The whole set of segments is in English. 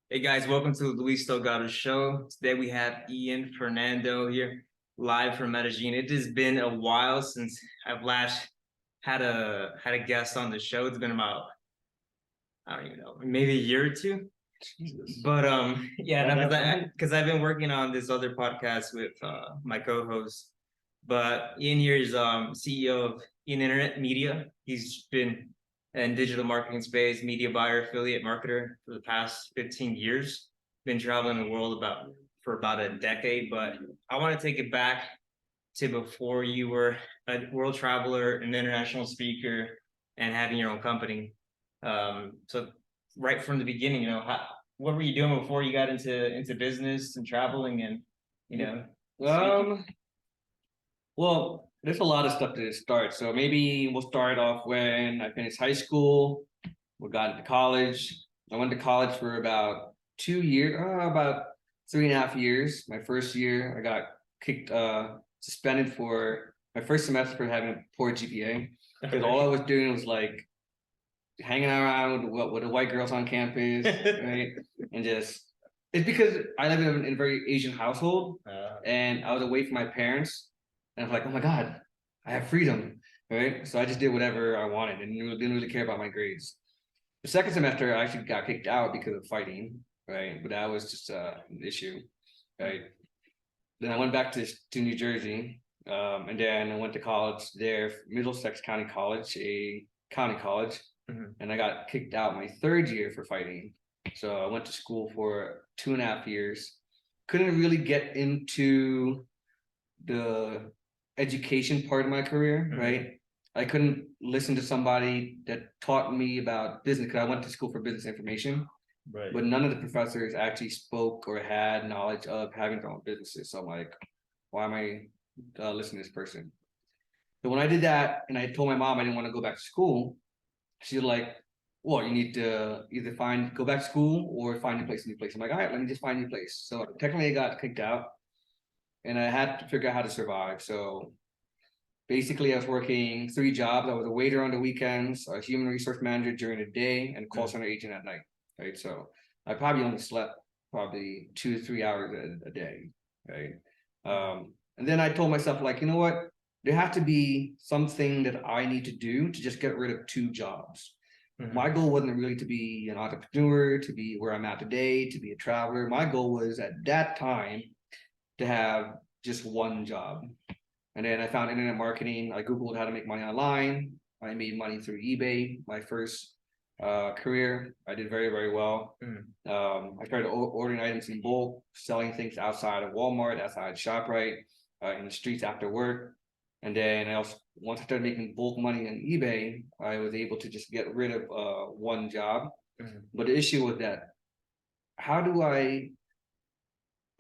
Hey guys, welcome to the Luis Delgado show. Today we have Ian Fernando here, live from Medellin. It has been a while since I've last had a guest on the show. It's been about, I don't even know, maybe a year or two. Jesus. But yeah, That no, happened? because I've been working on this other podcast with my co-host. But Ian here is CEO of Ian Internet Media. He's been in digital marketing space, media buyer, affiliate marketer for the past 15 years. Been traveling the world for about a decade. But I want to take it back to before you were a world traveler, an international speaker, and having your own company. So right from the beginning, what were you doing before you got into business and traveling and speaking? Um, well, there's a lot of stuff to start. So maybe we'll start off when I finished high school. We got into college. I went to college for about 2 years, about 3.5 years. My first year, I got suspended for my first semester for having a poor GPA because all I was doing was like hanging around with the white girls on campus, right? And just it's because I live in a very Asian household, and I was away from my parents, and I was like, oh my god, I have freedom, right? So I just did whatever I wanted and didn't really care about my grades. The second semester, I actually got kicked out because of fighting, right? But that was just an issue, right? Then I went back to New Jersey, and then I went to college there, Middlesex County College, a county college, and I got kicked out my third year for fighting. So I went to school for 2.5 years. Couldn't really get into the education part of my career, right? I couldn't listen to somebody that taught me about business because I went to school for business information, Right. but none of the professors actually spoke or had knowledge of having their own businesses. So I'm like, why am I listening to this person? So when I did that and I told my mom I didn't want to go back to school, she's like, well, you need to either go back to school or find a new place. I'm like, all right, let me just find a new place. So technically I got kicked out and I had to figure out how to survive. So basically I was working 3 jobs. I was a waiter on the weekends, a human resource manager during the day, and a call center agent at night. Right. So I probably only slept probably 2 to 3 hours a day. Right. And then I told myself, like, you know what? There has to be something that I need to do to just get rid of 2 jobs. My goal wasn't really to be an entrepreneur, to be where I'm at today, to be a traveler. My goal was at that time to have just one job. And then I found internet marketing. I Googled how to make money online. I made money through eBay. My first career, I did very, very well. I started ordering items in bulk, selling things outside of Walmart, outside ShopRite, in the streets after work. And then I also, once I started making bulk money on eBay, I was able to just get rid of one job. But the issue was that how do I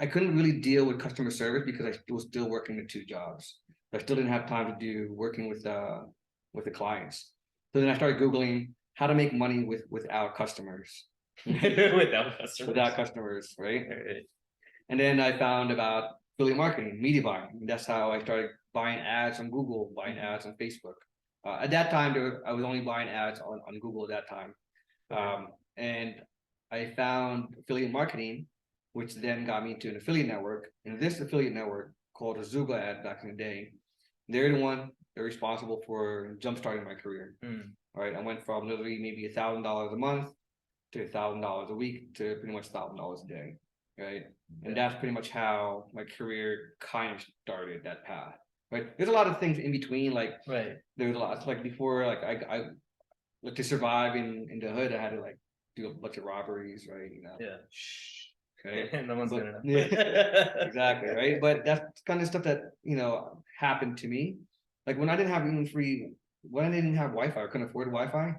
couldn't really deal with customer service because I was still working the 2 jobs. I still didn't have time to do working with the clients. So then I started Googling how to make money without customers. Without customers, right? And then I found about affiliate marketing, media buying. And that's how I started buying ads on Google, buying ads on Facebook. At that time, I was only buying ads on Google at that time. And I found affiliate marketing, which then got me into an affiliate network. And this affiliate network called Azuga Ad back in the day, they're responsible for jumpstarting my career. All right, I went from literally maybe $1,000 a month to $1,000 a week to pretty much $1,000 a day. Right. And that's pretty much how my career kind of started that path. Right. There's a lot of things in between. Like, there's a lot, like before, like I like to survive in the hood, I had to like do a bunch of robberies, right? Okay. No one's gonna know. Yeah, exactly, right? But that's kind of stuff that happened to me. Like when I didn't have when I didn't have Wi-Fi, I couldn't afford Wi-Fi.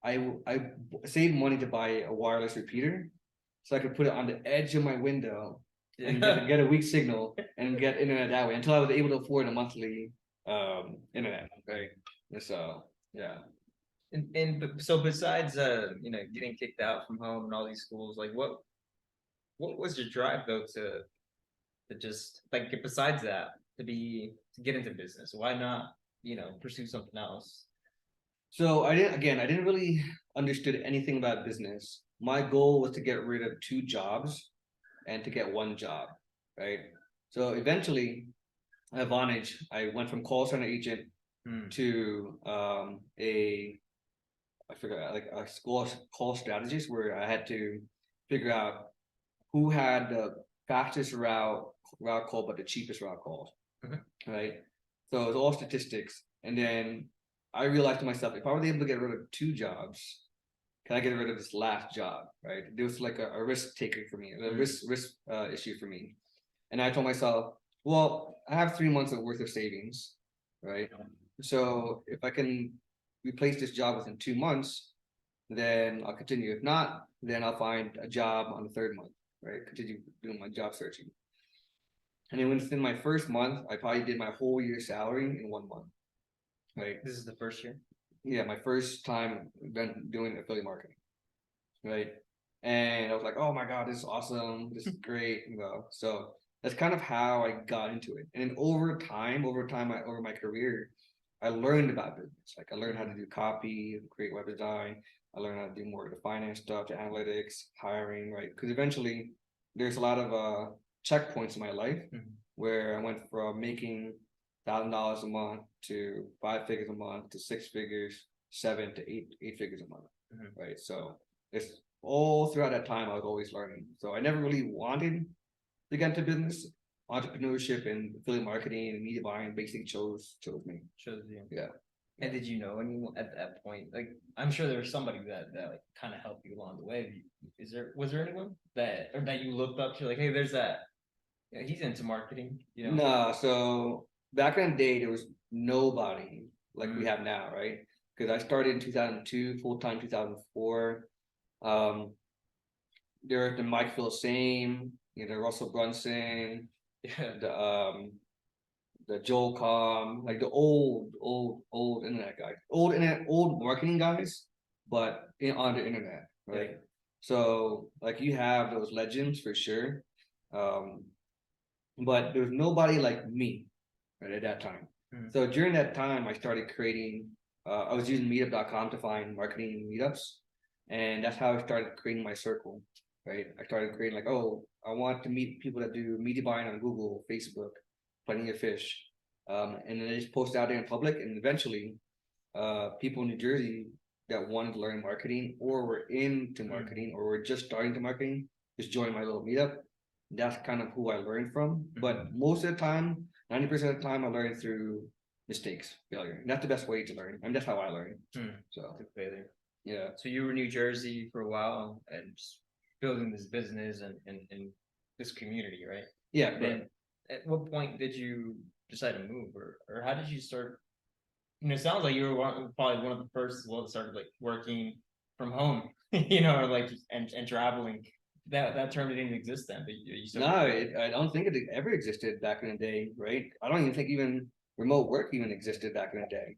I saved money to buy a wireless repeater, so I could put it on the edge of my window and get a weak signal and get internet that way until I was able to afford a monthly internet. Right. So yeah. And so besides getting kicked out from home and all these schools, like what was your drive though to just like besides that to get into business? Why not pursue something else? So I didn't really understood anything about business. My goal was to get rid of two jobs and to get one job, right? So eventually at Vonage, I went from call center agent Hmm. to a I forgot like a school call strategist where I had to figure out who had the fastest route call but the cheapest route call, Mhm. right? So it was all statistics, and then I realized to myself, if I was able to get rid of two jobs, can I get rid of this last job, right? It was like a risk taker for me, a risk issue for me, and I told myself, well, I have 3 months of worth of savings, right? So if I can replace this job within 2 months, then I'll continue. If not, then I'll find a job on the third month, right? Continue doing my job searching. And then within my first month, I probably did my whole year's salary in 1 month, right? This is the first year. Yeah, my first time been doing affiliate marketing, right? And I was like, oh my God, this is awesome. This is great. So that's kind of how I got into it. And over my career, I learned about business. Like I learned how to do copy, create web design. I learned how to do more of the finance stuff, the analytics, hiring, right? Because eventually there's a lot of checkpoints in my life where I went from making $1,000 a month to 5 figures a month to 6 figures, 7 to 8 figures a month, right? So it's all throughout that time I was always learning. So I never really wanted to get into business. Entrepreneurship and affiliate marketing and media buying basically chose me. Shows you. Yeah. And did you know anyone at that point? Like, I'm sure there was somebody that like kind of helped you along the way. Was there anyone that you looked up to? Like, hey, there's that. Yeah, he's into marketing. No, so back in the day there was nobody like we have now, right? Because I started in 2002, full time 2004. Um, there was the Mike Phil Same, Russell Brunson, Yeah. the Joel Com, like the old internet guys, old marketing guys, but on the internet, right? Yeah. So like you have those legends for sure, um, but there's nobody like me, right, at that time. So during that time, I started creating. I was using Meetup.com to find marketing meetups, and that's how I started creating my circle. Right, I started creating like, oh, I want to meet people that do media buying on Google, Facebook, Plenty of Fish, and then I just post out there in public, and eventually, people in New Jersey that wanted to learn marketing or were into marketing or were just starting to marketing just joined my little meetup. That's kind of who I learned from. But most of the time, 90% of the time, I learned through mistakes, failure. And that's the best way to learn. I mean, that's how I learned. So Failure. yeah. So you were in New Jersey for a while and just building this business and this community, right? Yeah. Then at what point did you decide to move, or how did you start? It sounds like you were probably one of the first that started like working from home, or like and traveling. That term didn't exist then, but you No, I don't think it ever existed back in the day, right? I don't even think even remote work even existed back in the day,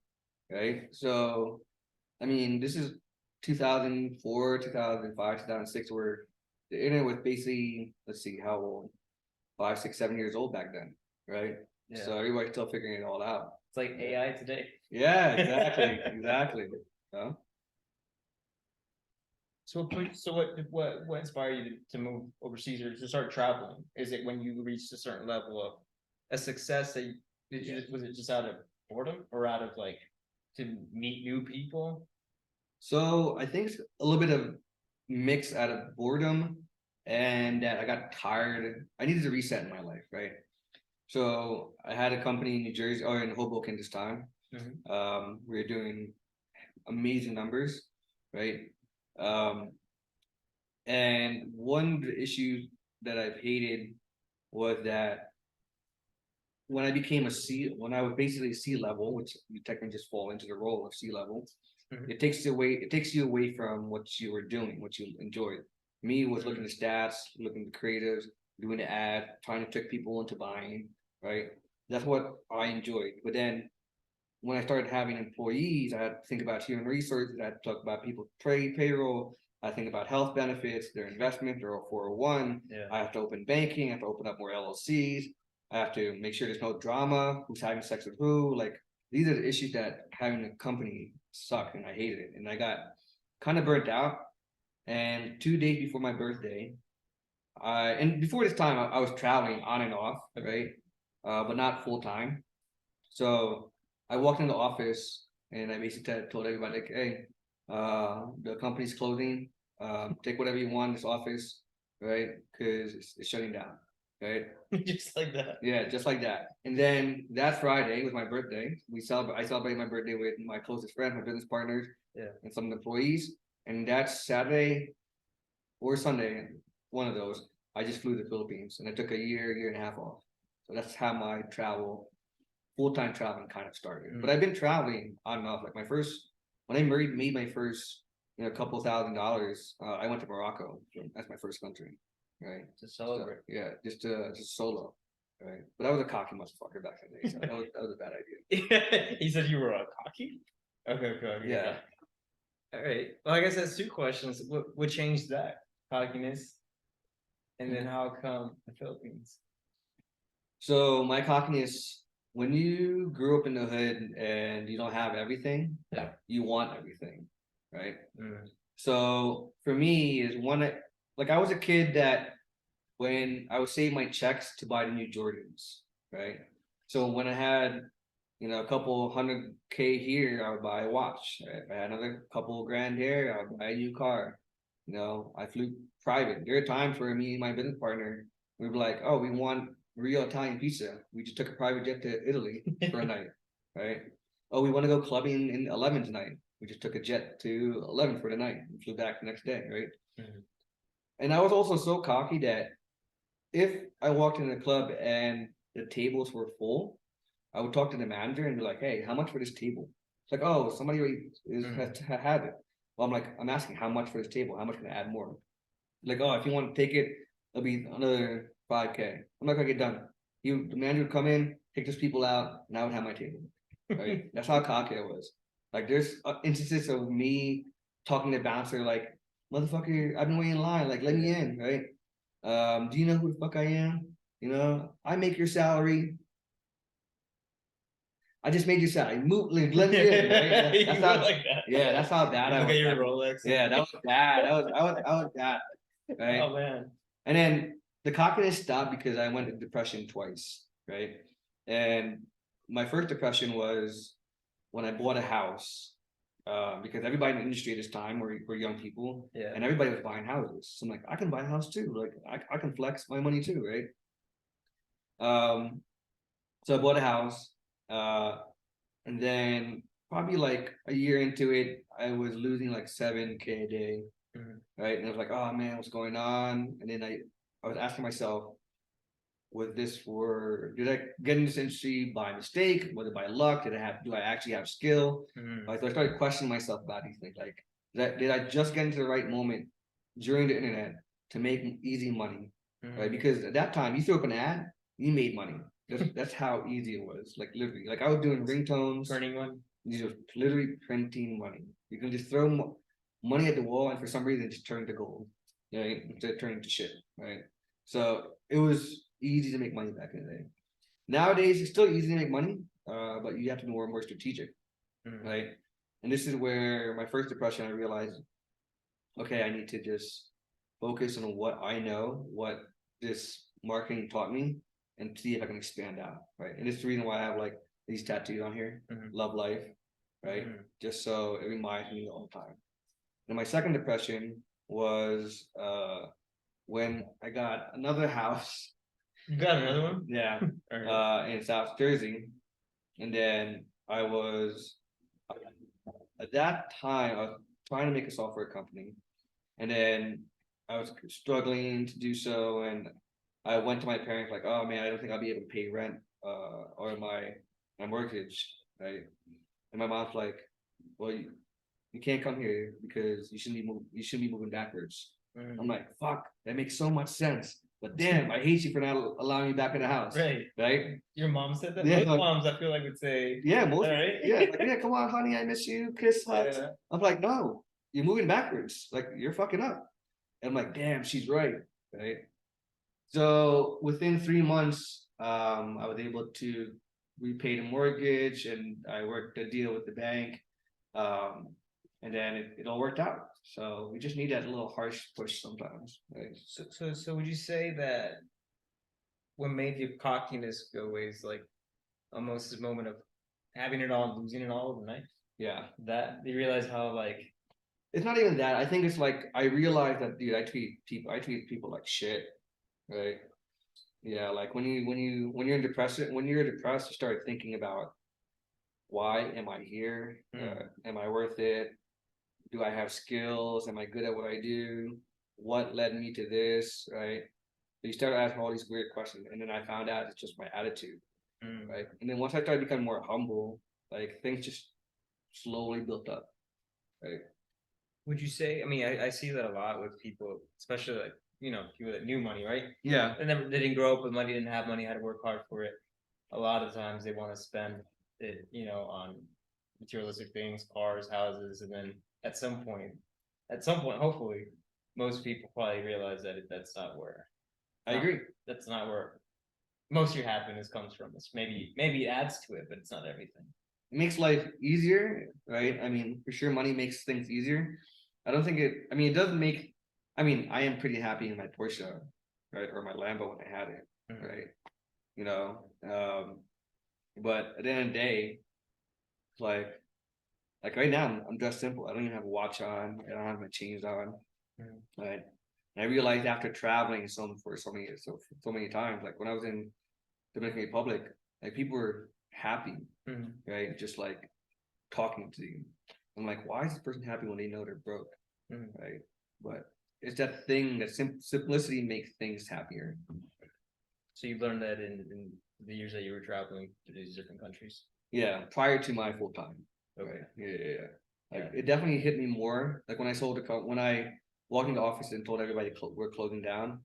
right? So, I mean, this is 2004, 2005, 2006, where the internet was basically, let's see, how old? 5, 6, 7 years old back then, right? Yeah. So everybody's still figuring it all out. It's like AI today. Yeah, exactly, exactly. Huh? What inspired you to move overseas or to start traveling? Is it when you reached a certain level of a success that was it just out of boredom or out of like to meet new people? So I think it's a little bit of mix out of boredom and that I got tired. I needed to reset in my life, right? So I had a company in New Jersey or in Hoboken this time. We were doing amazing numbers, right? Um, and one of the issues that I've hated was that when I was basically C level, which you technically just fall into the role of C level, it takes you away from what you were doing, what you enjoyed. Me was looking at stats, looking at creatives, doing the ad, trying to trick people into buying, right? That's what I enjoyed. But then when I started having employees, I had to think about human resources, I had to talk about people payroll, I think about health benefits, their investment, their 401. Yeah. I have to open banking, I have to open up more LLCs, I have to make sure there's no drama, who's having sex with who. Like these are the issues that having a company sucked and I hated it. And I got kind of burnt out. And 2 days before my birthday, and before this time, I was traveling on and off, right? But not full time. So I walked in the office and I basically told everybody, like, hey, the company's closing. Take whatever you want in this office, right? Because it's shutting down, right? Just like that. Yeah, just like that. And then that Friday was my birthday. I celebrated my birthday with my closest friends, my business partners, and some employees. And that Saturday or Sunday, one of those, I just flew to the Philippines, and I took a year and a half off. So that's how my full-time traveling kind of started. But I've been traveling on and off. Like when I made my first, couple $1,000s, I went to Morocco. That's my first country, right? To celebrate. So, yeah, just solo, right? But I was a cocky motherfucker back in the day, so that was a bad idea. He said you were cocky? Okay. Yeah. All right. Well, I guess that's two questions. What changed that? Cockiness? And then how come the Philippines? So my cockiness, when you grew up in the hood and you don't have everything, you want everything, right? So for me is like I was a kid that when I would save my checks to buy the new Jordans, right? So when I had, a couple $100K here, I would buy a watch. Right? If I had another couple grand here, I would buy a new car. I flew private. There are times where me and my business partner, we were like, oh, we want real Italian pizza. We just took a private jet to Italy for a night, right? Oh, we want to go clubbing in 11 tonight. We just took a jet to 11 for the night and flew back the next day, right? And I was also so cocky that if I walked in a club and the tables were full, I would talk to the manager and be like, hey, how much for this table? It's like, oh, somebody already had it. Well, I'm asking how much for this table? How much can I add more? Like, oh, if you want to take it, it'll be another 5K. I'm not gonna get done. The manager would come in, take those people out, and I would have my table. Right? That's how cocky I was. Like, there's instances of me talking to the bouncer, like, motherfucker, I've been waiting in line. Like, let me in, right? Do you know who the fuck I am? I make your salary. I just made you salary. Move, let me in, right? That's how, like that. Yeah, that's how bad I was. Look at your Rolex. Yeah, that was bad. I was bad. Right. Oh man. And then the cockiness stopped because I went into depression twice, right? And my first depression was when I bought a house, because everybody in the industry at this time were young people, and everybody was buying houses. So I'm like, I can buy a house too. Like I can flex my money too, right? So I bought a house, and then probably like a year into it, I was losing like 7K a day, right? And I was like, oh man, what's going on? And then I was asking myself, did I get in this industry by mistake? Was it by luck? Do I actually have skill? So I started questioning myself about these things. Like, did I just get into the right moment during the internet to make easy money? Right? Because at that time, you threw up an ad, you made money. That's how easy it was. Like literally, like I was doing ringtones, Turning one. These are literally printing money. You can just throw money at the wall, and for some reason, it just turned to gold. Right? Instead of turning to shit. Right? So it was easy to make money back in the day. Nowadays, it's still easy to make money, but you have to be more and more strategic, right? And this is where my first depression, I realized, okay, I need to just focus on what I know, what this marketing taught me, and see if I can expand out, right? And this is the reason why I have like these tattoos on here, love life, right? Just so it reminds me all the time. And my second depression was when I got another house. You got another one? Yeah. In South Jersey. And then I was at that time I was trying to make a software company. And then I was struggling to do so. And I went to my parents like, oh man, I don't think I'll be able to pay rent or my mortgage. Right. And my mom's like, well, you can't come here because you shouldn't be moving backwards. I'm like, fuck, that makes so much sense. But damn, I hate you for not allowing me back in the house. Right. Right? Your mom said that? Yeah, most moms, I feel like, would say, right? Yeah, come on, honey, I miss you. Kiss, hugs. Yeah. I'm like, no, you're moving backwards. Like, you're fucking up. And I'm like, damn, she's right. Right? So within 3 months, I was able to repay the mortgage, and I worked a deal with the bank. And then it all worked out. So we just need that little harsh push sometimes. Right? So would you say that what made your cockiness go away is like almost this moment of having it all and losing it all overnight? Yeah. That you realize how like It's not even that. I think it's like I realize that, dude, I treat people like shit. Right. Yeah, like when you're depressed, you start thinking about why am I here? Am I worth it? Do I have skills? Am I good at what I do? What led me to this? Right. So you start asking all these weird questions, and then I found out it's just my attitude, right? And then once I started becoming more humble, like things just slowly built up, right? would you say? I mean, I see that a lot with people, especially like people that knew money, right? Yeah, They didn't grow up with money, didn't have money, had to work hard for it. A lot of times they want to spend it, on materialistic things, cars, houses, and then at some point, hopefully, most people probably realize that that's not where I agree. that's not where most of your happiness comes from. It's maybe it adds to it, but it's not everything. It makes life easier, right? I mean, for sure, money makes things easier. I don't think it. I mean, it doesn't make. I mean, I am pretty happy in my Porsche, right, or my Lambo when I had it, right? You know, but at the end of the day, like right now, I'm dressed simple. I don't even have a watch on. I don't have my chains on. Right. And I realized after traveling so many times, like when I was in Dominican Republic, like people were happy, right? Just like talking to you. I'm like, why is this person happy when they know they're broke, right? But it's that thing that simplicity makes things happier. So you learned that in the years that you were traveling to these different countries. Yeah, prior to my full time. Okay. Right. Yeah. Like it definitely hit me more. Like when I when I walked into the office and told everybody we're closing down,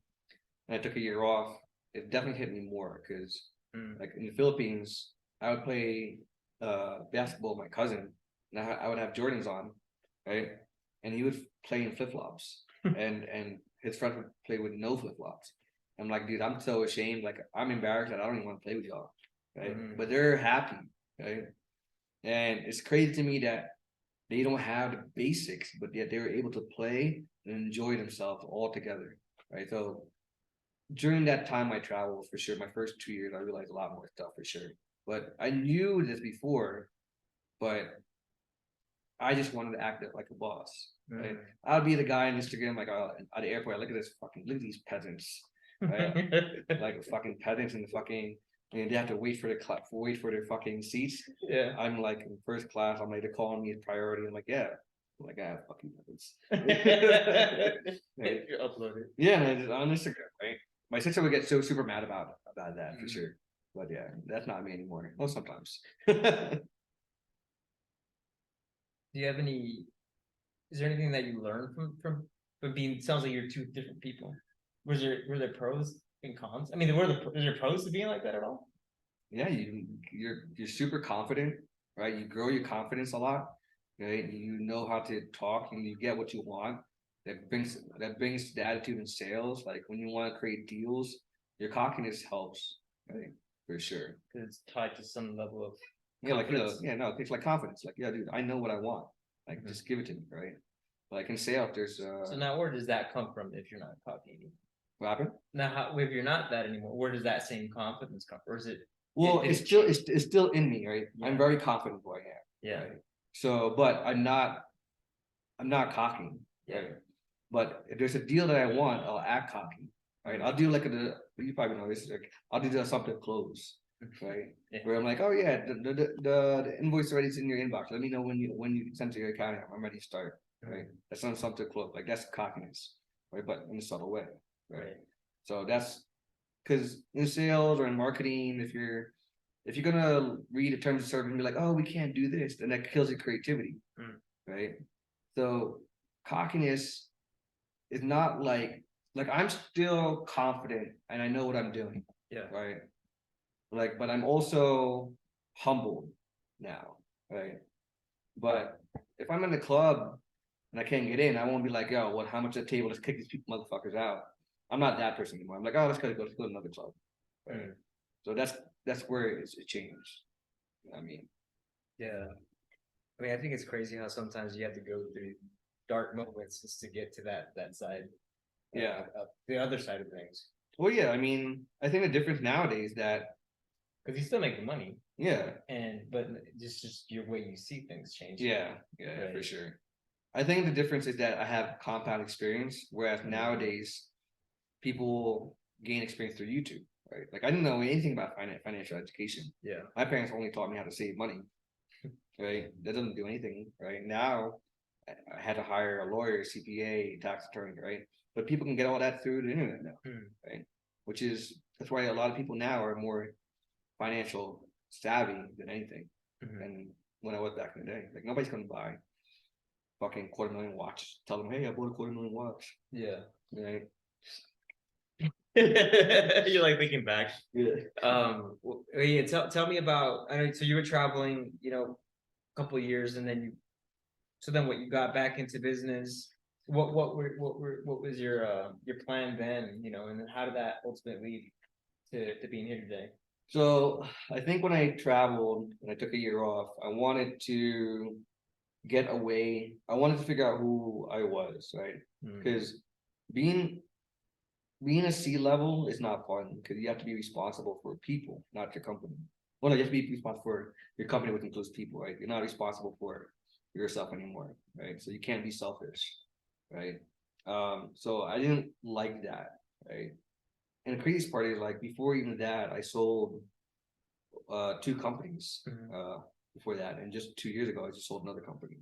and I took a year off, it definitely hit me more because, like in the Philippines, I would play basketball with my cousin, and I would have Jordans on, right, and he would play in flip flops, and his friends would play with no flip flops. I'm like, dude, I'm so ashamed. Like I'm embarrassed that I don't even want to play with y'all, right? But they're happy, right? And it's crazy to me that they don't have the basics, but yet they were able to play and enjoy themselves all together, right? So during that time I traveled for sure, my first 2 years, I realized a lot more stuff for sure. But I knew this before, but I just wanted to act like a boss. Right? I'd be the guy on Instagram, like at the airport, look at these peasants, right? Like fucking peasants in the fucking. And they have to wait for their fucking seats. Yeah. I'm like in first class. I'm like, they're calling me a priority. I'm like, yeah. I'm like, ah, fucking peasants. Right? You're uploaded. Yeah, and on Instagram, right? My sister would get so super mad about that for sure. But yeah, that's not me anymore. Well, sometimes. Do you have any? Is there anything that you learned from being? Sounds like you're two different people. Were there pros and cons? I mean, is there pros to being like that at all? Yeah, you're super confident, right? You grow your confidence a lot, right? You know how to talk and you get what you want. That brings the attitude in sales. Like when you want to create deals, your cockiness helps, right? For sure. Because it's tied to some level of It's like confidence. Like, yeah, dude, I know what I want. Like, just give it to me, right? Like in sales, there's So now where does that come from if you're not cocky anymore? what happened? Now, if you're not that anymore, where does that same confidence come from? Or is it? Well, it's still in me, right? Yeah. I'm very confident who I am. Yeah. Right? So, but I'm not cocky. Yeah. Right? But if there's a deal that I want, I'll act cocky. Right? I'll do like you probably know this. Like I'll do something close. Right. Yeah. Where I'm like, oh yeah, the invoice already is in your inbox. Let me know when you send to your account. I'm ready to start. Right. That's not something close. Like that's cockiness. Right. But in a subtle way. Right. So that's because in sales or in marketing, if you're gonna read the terms of service and be like, oh, we can't do this, then that kills your creativity. Right. So cockiness is not like I'm still confident and I know what I'm doing. Yeah. Right. Like, but I'm also humbled now, right? But if I'm in the club and I can't get in, I won't be like, yo, what? How much at the table? Let's kick these motherfuckers out. I'm not that person anymore. I'm like, oh, let's go to another club. Right? So that's where it changed. I mean, yeah. I mean, I think it's crazy how sometimes you have to go through dark moments just to get to that side. Yeah. Of the other side of things. Well, yeah, I mean, I think the difference nowadays that Because you still make money, yeah, but just your way you see things change. yeah, for Right. sure. I think the difference is that I have compound experience, whereas nowadays people gain experience through YouTube, right? Like I didn't know anything about financial education. Yeah. My parents only taught me how to save money, right? That doesn't do anything, right? Now I had to hire a lawyer, CPA, tax attorney, right? But people can get all that through the internet now, right? Which is that's why a lot of people now are more financial savvy than anything. And when I was back in the day, like nobody's gonna buy fucking $250,000 watch. Tell them, hey, I bought a $250,000 watch. Yeah. Right. You're like thinking back. Yeah. Yeah, tell me about, I know, so you were traveling, a couple of years, and then what, you got back into business. What was your plan then, and then how did that ultimately lead to being here today? So I think when I traveled and I took a year off, I wanted to get away. I wanted to figure out who I was, right? Because being being a C level is not fun because you have to be responsible for people, not your company. Well, no, you have to be responsible for your company, which includes people, right? You're not responsible for yourself anymore, right? So you can't be selfish, right? So I didn't like that, right? And the craziest part is like before even that, I sold two companies before that, and just 2 years ago, I just sold another company,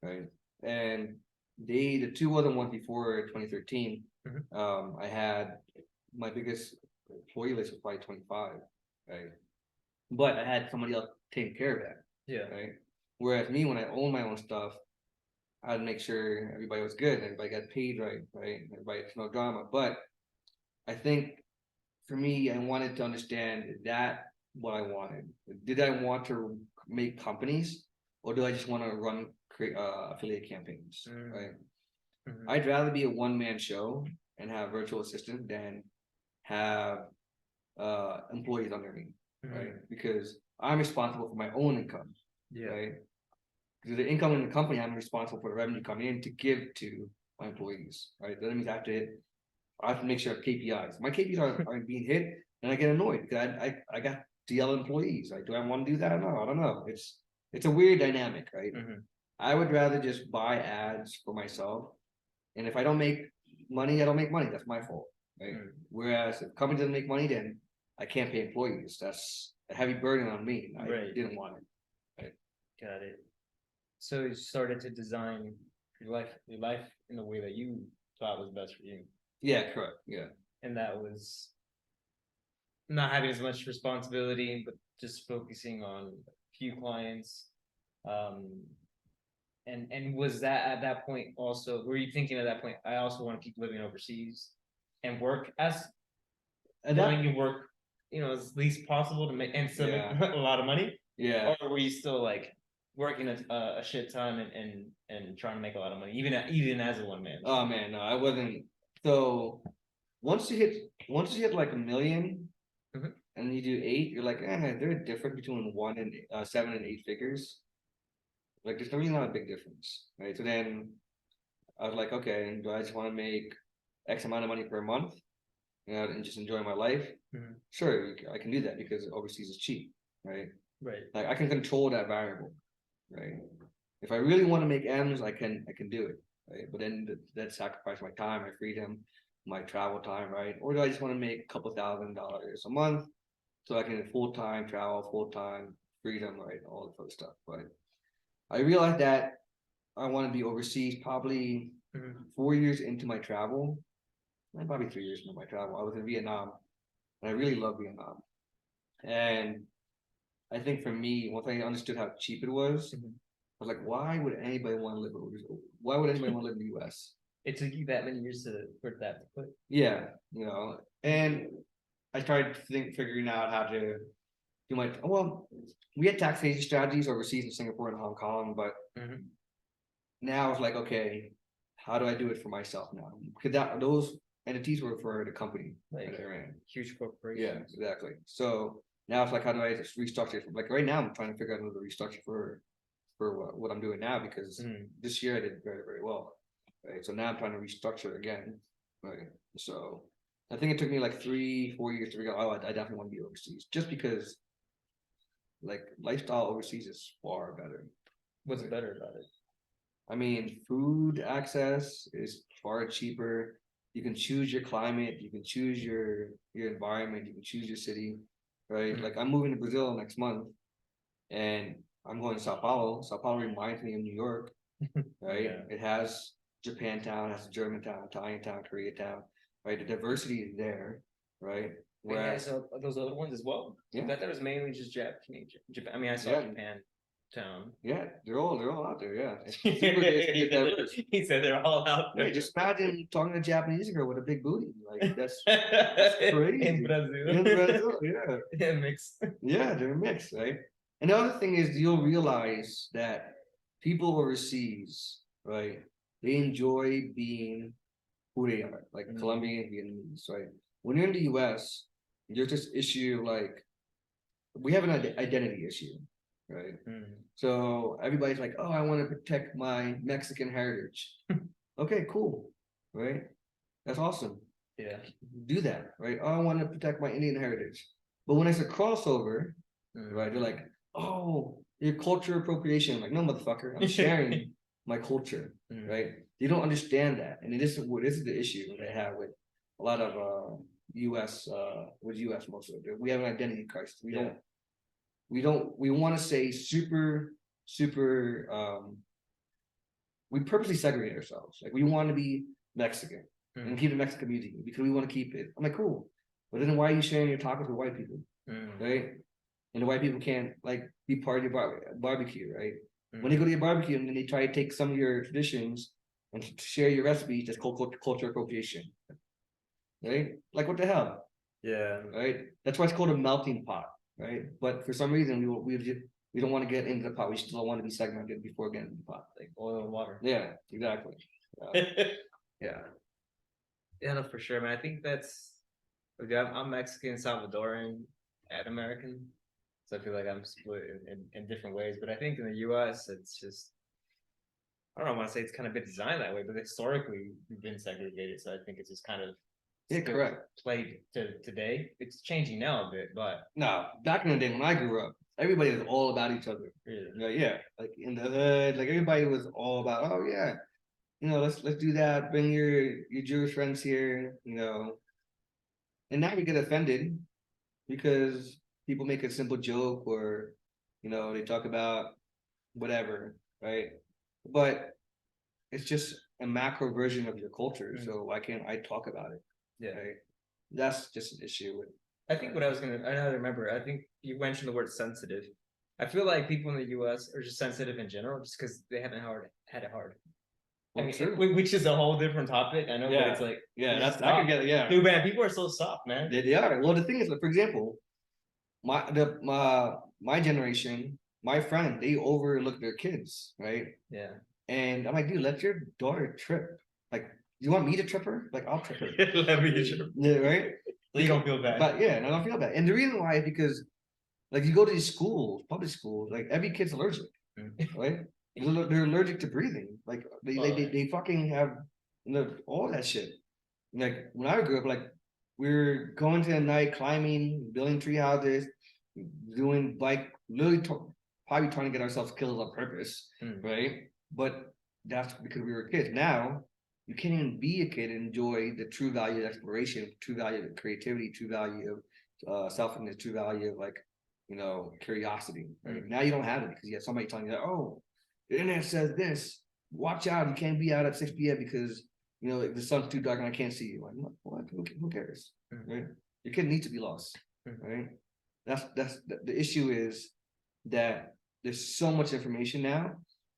right? And the two other ones before 2013, I had my biggest employee list was probably 25, right? But I had somebody else taking care of that, Yeah. right? Whereas me, when I owned my own stuff, I'd make sure everybody was good, everybody got paid right, right? Everybody, no drama. But I think for me, I wanted to understand that what I wanted. Did I want to make companies, or do I just want to run create affiliate campaigns? Right. I'd rather be a one-man show and have virtual assistant than have employees under me, right? Because I'm responsible for my own income, right? Because the income in the company, I'm responsible for the revenue coming in to give to my employees, right? That means I have to make sure I have KPIs. My KPIs aren't being hit, and I get annoyed because I got to yell at employees. Like, do I want to do that or no? I don't know. It's a weird dynamic, right? I would rather just buy ads for myself, and if I don't make money, I don't make money. That's my fault, right? Whereas if the company doesn't make money, then I can't pay employees. That's a heavy burden on me. I didn't want it. Right? Got it. So you started to design your life in the way that you thought was best for you. Yeah, correct. Yeah. And that was not having as much responsibility, but just focusing on a few clients. And was that at that point also, were you thinking at that point, I also want to keep living overseas and work as willing to work, as least possible to make and still make a lot of money? Yeah. Or were you still like working a shit ton and trying to make a lot of money, even as a one man? Oh man, no, I wasn't. So once you hit like a million and you do 8, you're like, there's a difference between 1 and 7 and 8 figures. Like there's really not a big difference, right? So then I was like, okay, do I just want to make X amount of money per month, and just enjoy my life? Sure, I can do that because overseas is cheap, right? Right. Like I can control that variable, right? If I really want to make M's, I can do it, right? But then that sacrifice my time, my freedom, my travel time, right? Or do I just want to make a couple $1,000s a month so I can full time travel, full time freedom, right? All that sort of stuff. But I realized that I want to be overseas probably 4 years into my travel, and probably 3 years into my travel. I was in Vietnam, and I really love Vietnam. And I think for me, once I understood how cheap it was, I was like, why would anybody want to live overseas? Why would anybody want to live in the US? It took you that many years for that to put. Yeah, and I started figuring out how to do my we had taxation strategies overseas in Singapore and Hong Kong, but now it's like, okay, how do I do it for myself now? Because those entities were for the company that I ran. Huge corporation. Yeah, exactly. So now it's like, how do I just restructure? Like right now, I'm trying to figure out another restructure for for what I'm doing now, because this year I did very, very well. Right. So now I'm trying to restructure again. Right. So I think it took me like 3-4 years to figure out, oh, I definitely want to be overseas, just because like lifestyle overseas is far better. What's better about it? I mean, food access is far cheaper. You can choose your climate, you can choose your environment, you can choose your city, right? Like I'm moving to Brazil next month, and I'm going to Sao Paulo. Sao Paulo reminds me of New York, right? Yeah. It has Japantown, it has Germantown, Italian town, Koreatown, right? The diversity is there, right? Whereas those other ones as well. Yeah. I thought that was mainly just Japan. I mean, I saw Yeah. Japan town. Yeah, they're all out there. Yeah, it's it's diverse. He said they're all out there. Yeah, just imagine talking to a Japanese girl with a big booty. Like that's crazy. In Brazil. In Brazil, yeah. Yeah, mixed. Yeah, they're mixed, right? And the other thing is you'll realize that people overseas, right? They enjoy being who they are, like Colombian, Vietnamese, right? When you're in the US, there's this issue like we have an identity issue, right? So everybody's like, oh, I want to protect my Mexican heritage. Okay, cool, right? That's awesome. Yeah. Do that, right? Oh, I want to protect my Indian heritage. But when it's a crossover, right, they're like, oh, your culture appropriation. I'm like, no, motherfucker, I'm sharing my culture, right? You don't understand that. And this is the issue that I have with a lot of US with US most of it. We have an identity crisis. We want to say super we purposely segregate ourselves. Like we want to be Mexican and keep the Mexican music because we want to keep it. I'm like, cool. But then why are you sharing your tacos with white people? Right? And the white people can't like be part of your barbecue, right? When they go to your barbecue and then they try to take some of your traditions and share your recipes, that's called culture appropriation. Right? Like what the hell? Yeah. Right? That's why it's called a melting pot, right? But for some reason we don't want to get into the pot. We still want to be segmented before getting into the pot. Like oil and water. Yeah, exactly. Yeah. Yeah, no, for sure, man. I think that's I'm Mexican, Salvadoran, and American. So I feel like I'm split in different ways. But I think in the US it's just I don't know, I want to say it's kind of been designed that way, but historically we've been segregated. So I think it's just kind of correct. Played to today. It's changing now a bit, but no, back in the day when I grew up, everybody was all about each other. Yeah. Like in the hood, like everybody was all about, oh yeah, let's do that. Bring your Jewish friends here, And now we get offended because people make a simple joke or, they talk about whatever, right? But it's just a macro version of your culture. So why can't I talk about it? Yeah. Right? That's just an issue with. I think I remember. I think you mentioned the word sensitive. I feel like people in the U.S. are just sensitive in general, just because they haven't had it hard. Well, I mean, which is a whole different topic. I know, but it's like that's I can get it. Yeah, dude, man, people are so soft, man. They are. Well, the thing is, for example, my generation, my friend, they overlook their kids, right? Yeah. And I'm like, dude, let your daughter trip. Like, you want me to trip her? Like, I'll trip her. Let me trip. Yeah, right. So you don't feel bad. But yeah, and I don't feel bad. And the reason why is because, like, you go to these schools, public schools, like every kid's allergic, right? They're allergic to breathing. Like they fucking have all that shit. Like when I grew up, like we were going to the night climbing, building tree houses, doing literally probably trying to get ourselves killed on purpose, right? But that's because we were kids. Now you can't even be a kid and enjoy the true value of exploration, true value of creativity, true value of selfishness, true value of curiosity. Right? Now you don't have it because you have somebody telling you that, oh, the internet says this. Watch out! You can't be out at 6 p.m. because the sun's too dark and I can't see you. Like, what? Who cares? Right? Your kid needs to be lost. Right? That's the issue is that there's so much information now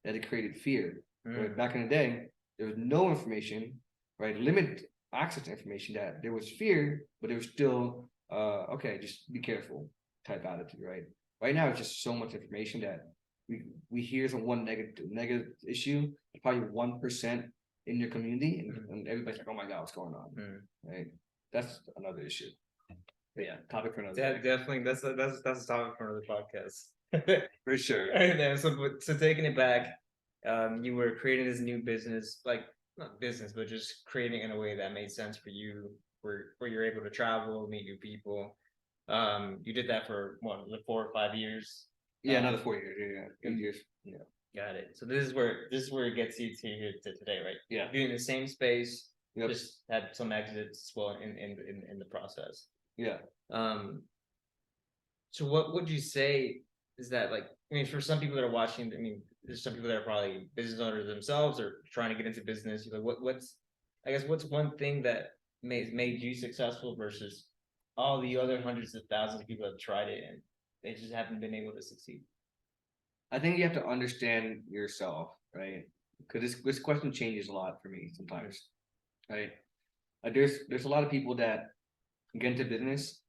that it created fear. Right? Back in the day, there was no information, right? Limited access to information. That there was fear, but there was still okay, just be careful type attitude. Right now, it's just so much information that we hear some one negative issue, probably 1% in your community, and everybody's like, oh my god, what's going on? Right? That's another issue. But yeah, topic for another. Yeah, definitely. That's a topic for another podcast. For sure. And then, so taking it back, you were creating this new business, like not business, but just creating in a way that made sense for you, where you're able to travel, meet new people. You did that for what, like 4 or 5 years? Yeah, another 4 years. Yeah, 8 years. Yeah. Got it. So this is where it gets you to here to today, right? Yeah. Being in the same space, Yep. just had some exits as well in the process. Yeah. So what would you say is that, like, I mean, for some people that are watching, I mean, there's some people that are probably business owners themselves or trying to get into business. You're like, what's one thing that made you successful versus all the other hundreds of thousands of people that have tried it and they just haven't been able to succeed? I think you have to understand yourself, right? Because this question changes a lot for me sometimes, right? There's a lot of people that get into business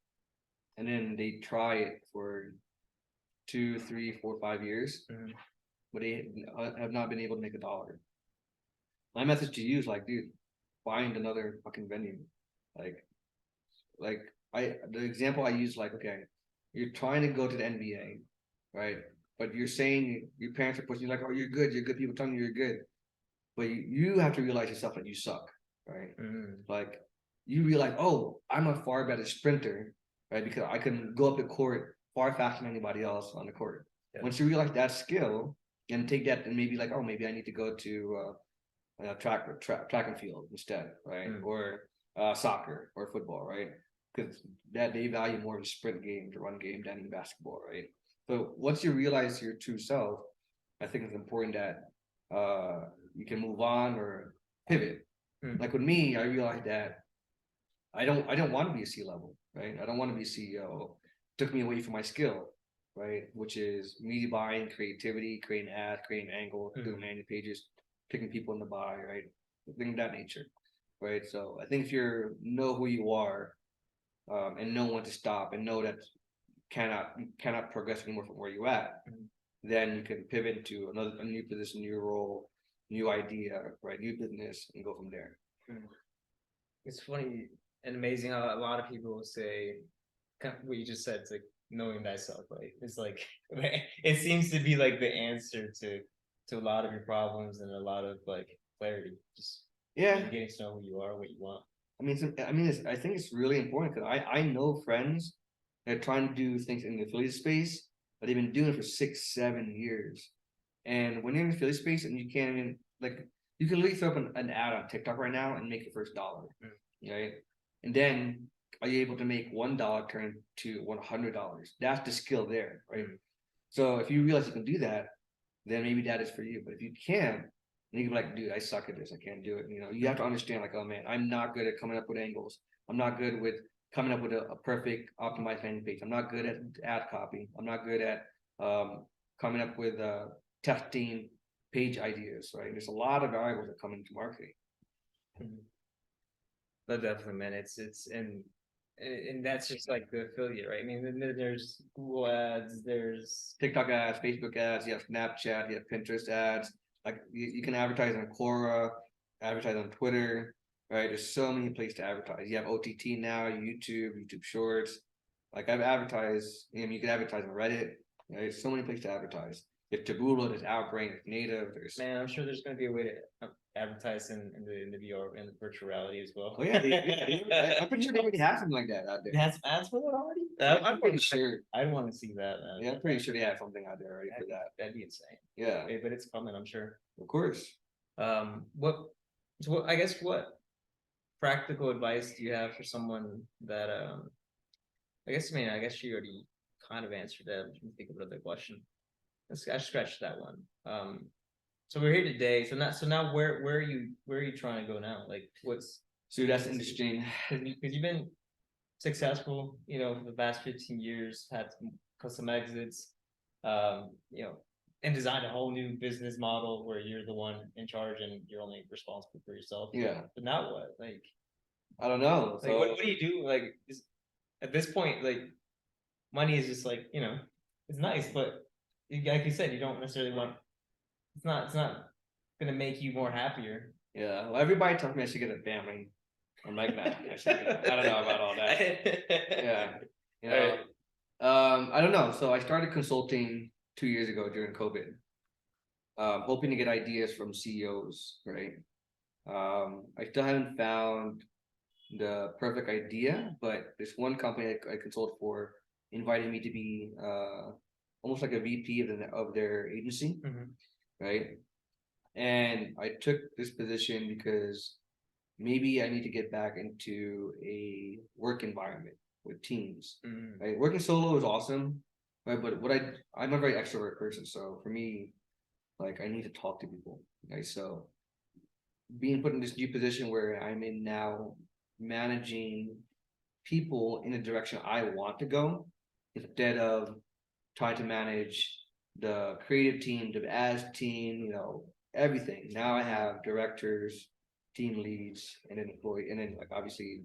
and then they try it for 2, 3, 4, 5 years, but they have not been able to make a dollar. My message to you is like, dude, find another fucking venue. Like, like the example I use, like, okay, you're trying to go to the NBA, right? But you're saying your parents are pushing you like, oh, you're good, people telling you you're good. But you have to realize yourself that you suck, right? Like you realize, oh, I'm a far better sprinter, right? Because I can go up the court far faster than anybody else on the court. Yeah. Once you realize that skill and take that and maybe like, oh, maybe I need to go to track and field instead, right? Or soccer or football, right? Because that they value more the sprint game, the run game than in basketball, right? So once you realize your true self, I think it's important that you can move on or pivot. Like with me, I realized that I don't want to be a C-level, right? I don't want to be CEO. It took me away from my skill, right? Which is media buying, creativity, creating ads, creating angle, doing landing pages, picking people in the buy, right? Things of that nature, right? So I think if you know who you are, and know when to stop, and know that you cannot progress anymore from where you're at, then you can pivot into a new position, new role, new idea, right? New business, and go from there. It's funny and amazing how a lot of people will say kind of what you just said. It's like knowing thyself, right? It's like it seems to be like the answer to a lot of your problems and a lot of like clarity. Just getting to know who you are, what you want. I think it's really important because I know friends that are trying to do things in the affiliate space, but they've been doing it for 6, 7 years. And when you're in the affiliate space and you can't even like you can literally throw up an ad on TikTok right now and make your first dollar, right? And then are you able to make $1 turn to $100? That's the skill there, right? So if you realize you can do that, then maybe that is for you. But if you can't, and you can be like, dude, I suck at this. I can't do it. You know, you have to understand, like, oh man, I'm not good at coming up with angles. I'm not good with coming up with a perfect optimized landing page. I'm not good at ad copy. I'm not good at coming up with testing page ideas, right? There's a lot of variables that come into marketing. But definitely, man, it's and that's just like the affiliate, right? I mean, then there's Google ads, there's TikTok ads, Facebook ads, you have Snapchat, you have Pinterest ads. Like you can advertise on Quora, advertise on Twitter, right? There's so many places to advertise. You have OTT now, YouTube Shorts. Like I've advertised, you can advertise on Reddit. Right? There's so many places to advertise. There's Taboola, there's Outbrain, there's Native. Man, I'm sure there's going to be a way to advertise in the VR and the virtual reality as well. Oh yeah, I'm pretty sure they already have something like that out there. It has ads for that already? I'm pretty sure. I want to see that. Man. Yeah, I'm pretty sure they have something out there already for that. That'd be insane. Yeah, but it's coming, I'm sure. Of course. I guess what practical advice do you have for someone that I guess you already kind of answered that. Let me think of another question. I scratched that one. So we're here today. So now where are you trying to go now? Like so that's interesting. Because you've been successful, for the past 15 years, had some custom exits, and designed a whole new business model where you're the one in charge and you're only responsible for yourself. Yeah. But now what? Like, I don't know. Like, what do you do? Like, at this point, like, money is just like, it's nice, but like you said, you don't necessarily want. It's not gonna make you more happier. Yeah. Well, everybody tells me I should get a family. I'm like, nah, I don't know about all that. Yeah. I don't know. So I started consulting 2 years ago during COVID, hoping to get ideas from CEOs, right? I still haven't found the perfect idea, but this one company I consult for invited me to be almost like a VP of their agency, Mhm. right? And I took this position because maybe I need to get back into a work environment with teams. Mhm. Right? Working solo is awesome, right? But I'm a very extrovert person, so for me, like I need to talk to people. Right? So being put in this new position where I'm in now managing people in the direction I want to go instead of trying to manage the creative team, the ads team, everything. Now I have directors, team leads, and then employee, and then like obviously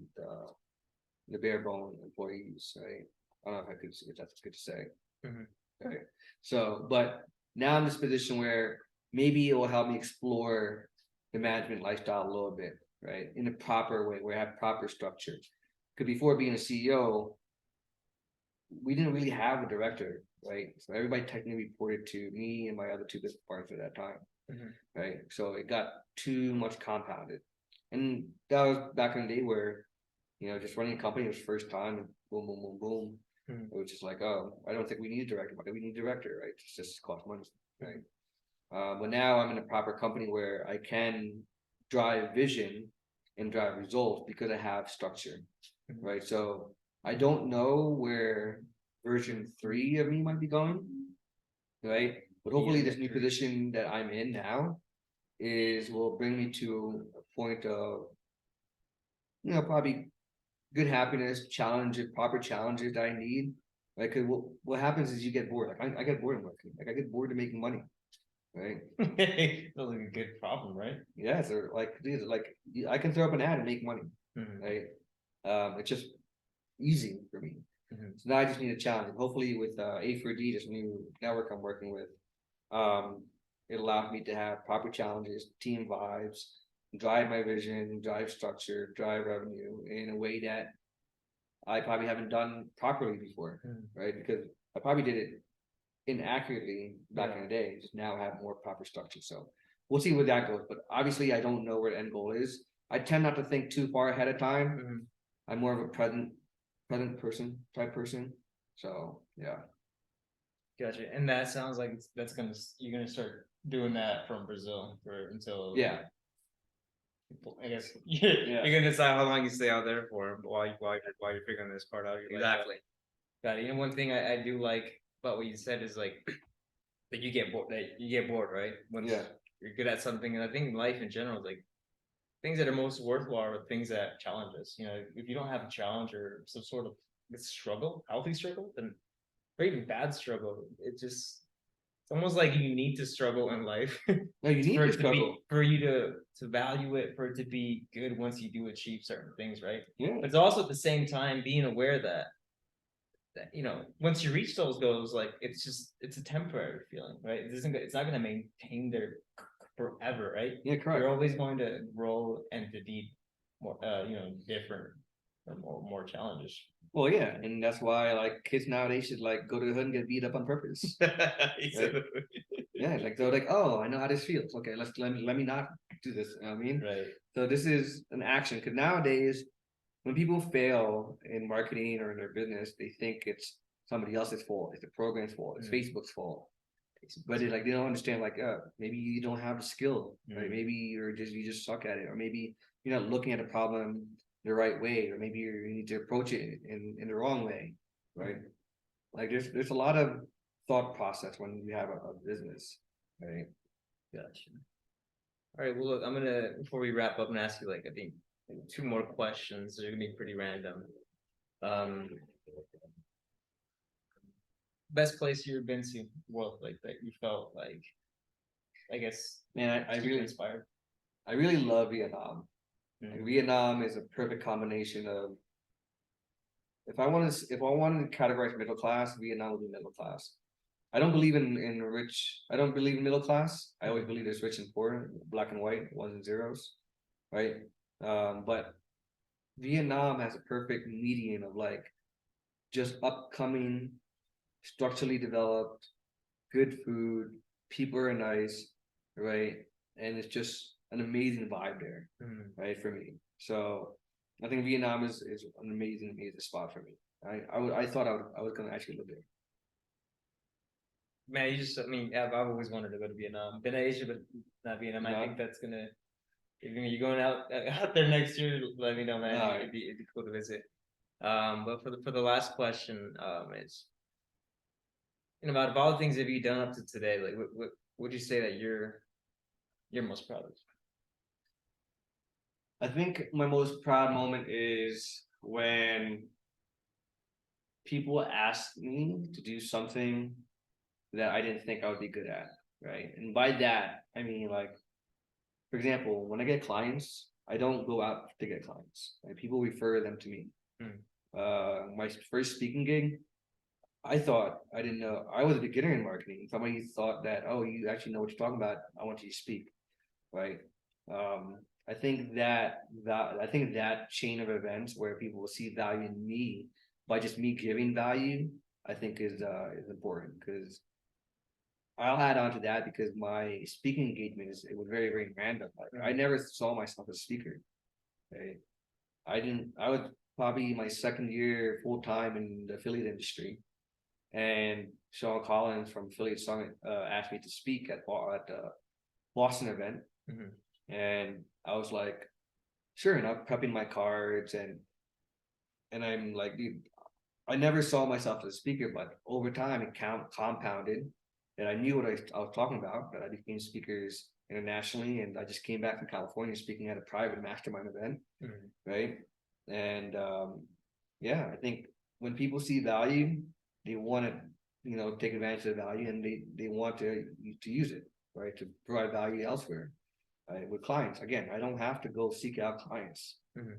the bare bone employees, right? I don't know if that's good to say. Mhm. Right. So, but now I'm in this position where maybe it will help me explore the management lifestyle a little bit, right? In a proper way, where I have proper structure. Because before being a CEO, we didn't really have a director, right? So everybody technically reported to me and my other two business partners at that time, Mhm. right? So it got too much compounded. And that was back in the day where, just running a company was first time, and boom, boom, boom, boom. Mhm. It was just like, oh, I don't think we need a director. Why do we need a director, right? It's just cost money, right? But now I'm in a proper company where I can drive vision and drive results because I have structure, Mhm. right? So I don't know where version 3 of me might be going, right? But hopefully, this new position that I'm in now will bring me to a point of, probably good happiness, challenges, proper challenges that I need. Like, 'cause what happens is you get bored. Like I get bored of working. Like I get bored of making money, right? That's like a good problem, right? Yeah, so like, dude, like I can throw up an ad and make money, Mhm. right? It's just easy for me. Mhm. So now I just need a challenge. Hopefully, with A4D, this new network I'm working with, um, it allows me to have proper challenges, team vibes, drive my vision, drive structure, drive revenue in a way that I probably haven't done properly before, Mhm. right? Because I probably did it inaccurately back Yeah. in the day. Just now have more proper structure. So we'll see where that goes. But obviously, I don't know where the end goal is. I tend not to think too far ahead of time. Mhm. I'm more of a present person type person. So yeah, Gotcha. And that sounds like you're gonna start doing that from Brazil for until yeah, I guess you're, yeah, you're gonna decide how long you stay out there for while you're figuring this part out. You're like, exactly. got it. And one thing I do like about what you said is like that you get bored, right? Once Yeah, you're good at something, and I think life in general is like things that are most worthwhile are things that challenge us. If you don't have a challenge or some sort of struggle, healthy struggle, then or even bad struggle, it's almost like you need to struggle in life no, you need for to it to be struggle. for you to value it, for it to be good once you do achieve certain things, right? Yeah, But it's also at the same time being aware that once you reach those goals, like it's a temporary feeling, right? It's not going to maintain there forever, right? yeah, You're correct. always going to grow and to be more different or more challenges. Well, yeah, and that's why like kids nowadays should like go to the hood and get beat up on purpose. Right? Yeah, like they're like, oh, I know how this feels. Okay, let me not do this. You know what I mean? Right. So this is an action because nowadays, when people fail in marketing or in their business, they think it's somebody else's fault. It's the program's fault. It's Facebook's fault. But it's like they don't understand. Like, maybe you don't have the skill, right? Maybe you just suck at it, or maybe you're not looking at a problem the right way, or maybe you need to approach it in the wrong way, right? Like there's a lot of thought process when you have a business, right? Gotcha. All right. Well, look, I'm gonna before we wrap up and ask you like I think two more questions. They're gonna be pretty random. Um, best place you've been to, well, like that you felt like I guess Man, I really inspired. I really love Vietnam. Like, Mhm. Vietnam is a perfect combination of if I wanted to categorize middle class, Vietnam would be middle class. I don't believe in rich. I don't believe in middle class. I always believe there's rich and poor, black and white, ones and zeros, right? But Vietnam has a perfect median of like just upcoming structurally developed, good food, people are nice, right? And it's just an amazing vibe there, right? For me. So I think Vietnam is an amazing spot for me. I thought I was gonna actually live there. Man, I mean, I've always wanted to go to Vietnam. Been to Asia, but not Vietnam. I No. think that's gonna, if you're going out there next year, let me know, man. All right. It'd be cool to visit. But for the last question, is, out of all the things have you done up to today, like what would you say that you're most proud of? I think my most proud moment is when people ask me to do something that I didn't think I would be good at, right? And by that, I mean, like, for example, when I get clients, I don't go out to get clients. Like, people refer them to me. My first speaking gig, I thought I didn't know. I was a beginner in marketing. Somebody thought that, oh, you actually know what you're talking about. I want you to speak, right? I think that chain of events where people will see value in me by just me giving value, I think is important, because I'll add on to that because my speaking engagement it was very, very random. Like, I never saw myself as a speaker. Right? I was probably my second year full time in the affiliate industry, and Sean Collins from Affiliate Summit asked me to speak at the Boston event, and I was like, sure. And I'm prepping my cards, and I'm like, dude, I never saw myself as a speaker, but over time it compounded, and I knew what I was talking about. That I became speakers internationally, and I just came back from California speaking at a private mastermind event, right? And yeah, I think when people see value, they want to take advantage of the value, and they want to use it, right, to provide value elsewhere, right, with clients. Again, I don't have to go seek out clients,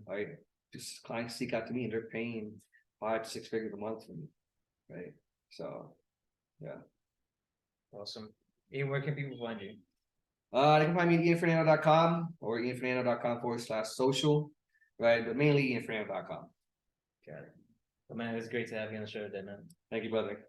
right? Just clients seek out to me, and they're paying 5 to 6 figures a month for me, right? So yeah. Awesome. Ian, where can people find you? They can find me at ianfernando.com or ianfernando.com/social, right? But mainly ianfernando.com. Got it. Well, man, it was great to have you on the show today, man. Thank you, brother.